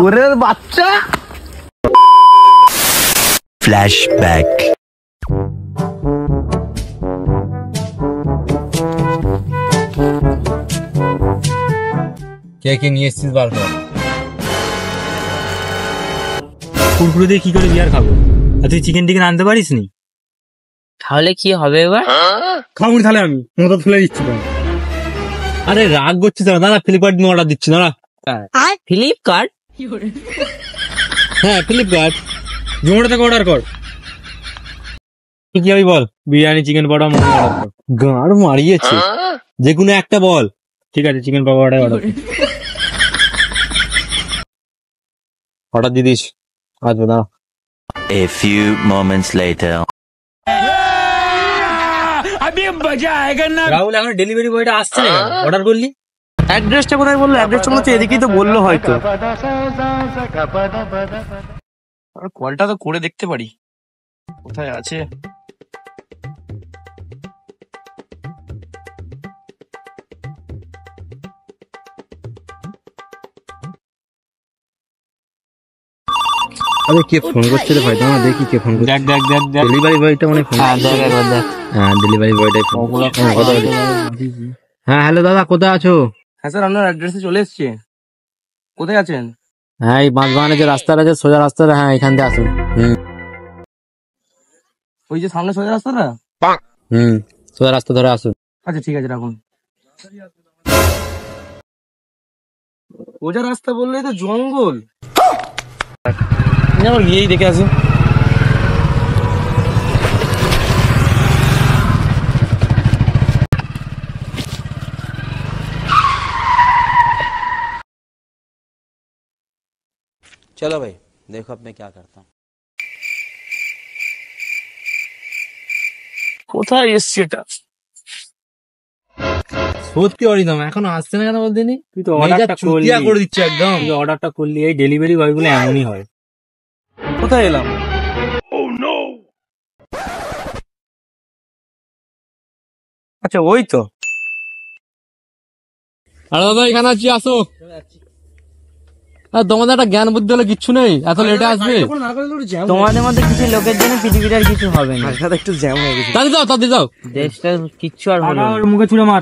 ওরের বাচ্চা। ফ্ল্যাশব্যাক। কে কে নিয়ে এসছিস বার কর। কুরকুরে দিয়ে কি করে বিয়ার খাবো? আর তুই চিকেন টিকেন আনতে পারিস নি? তাহলে কি হবে এবার? খাবো তাহলে আমি মতো ফেলে দিচ্ছি। আরে রাগ করছিস না দাদা, ফ্লিপকার্ট নিয়ে অর্ডার দিচ্ছি দাঁড়া। ফ্লিপকার্ট? হ্যাঁ ফ্লিপকার্ট, জোম্যাটো থেকে অর্ডার কর। কি হবে বল? বিরিয়ানি, চিকেন পকোড়া, মোমো অর্ডার কর। গাঁড় মারিয়েছে, যে কোনো একটা বল। ঠিক আছে চিকেন পকোড়া অর্ডার কর। অর্ডার দিয়ে দিস, আসবে দাঁড়া। A few moments later. Rahul এখন ডেলিভারি বয়টা আসছে না, অর্ডার করলি? অ্যাড্রেসটা কোথায় বললো? অ্যাড্রেসটা মনে হচ্ছে এদিকেই তো বললো হয়তো। কলটা তো করে দেখতে পারি কোথায় আছে। আরে কে ফোন করছে রে ভাই? দাঁড়া দেখি কে ফোন করছে। দেখ দেখ দেখ দেখ, ডেলিভারি বয়টা মনে ফোন। হ্যাঁ দেখ একবার দেখ। হ্যাঁ ডেলিভারি বয়টাই ফোন। হ্যাঁ হ্যালো দাদা, কোথায় আছো? হ্যাঁ স্যার, আপনার অ্যাড্রেসে চলে এসছে। কোথায় আছেন? হ্যাঁ এই বাঁশবাগানে যে রাস্তাটা আছে, সোজা রাস্তাটা, হ্যাঁ এখান দিয়ে আসুন। ওই যে সামনে সোজা রাস্তাটা? সোজা রাস্তা ধরে আসুন। আচ্ছা ঠিক আছে, রাখুন। সোজা রাস্তা বললে তো জঙ্গল। গিয়েই দেখে আসি। चलो भाई देखो अब मैं क्या करता हूँ। কোথায় এসছে এটা? সত্যি অরিদম এখনো আসছে না কেন বলতেনি? তুই তো অর্ডারটা করলি, করে দিচ্ছি একদম। তুই অর্ডারটা করলি, এই ডেলিভারি বয় গুলো এমনই হয়। কোথায় এলাম? আচ্ছা ওই তো। আরে দাদা এখানে আছি, আসো। তোমাদের একটা জ্ঞান বুদ্ধি হলে কিচ্ছু নেই, এত লেটে আসবে। তোমাদের মধ্যে কিছু লোকের জন্য পৃথিবীর আর কিছু হবে না। একটু জ্যাম হয়ে গেছে। তাড়াতাড়ি যাও, তাড়াতাড়ি যাও। দেশটা কিচ্ছু আর হলো না। মুখে ছুঁড়ে মার।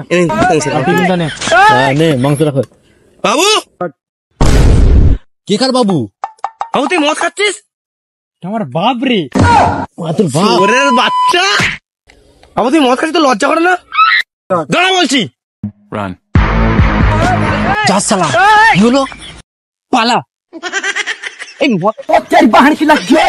নে মাংস রাখো। বাবু, কে কার বাবু? বাবু তুই মদ খাচ্ছিস? আমার বাপ রে। তোর বাপ? ওরের বাচ্চা। বাবু তুই মদ খাচ্ছিস, তো লজ্জা করে না? দাঁড়া বলছি। Run. যা শালা। কি হলো? পালা। এই মদ বাহার কি লাগছে?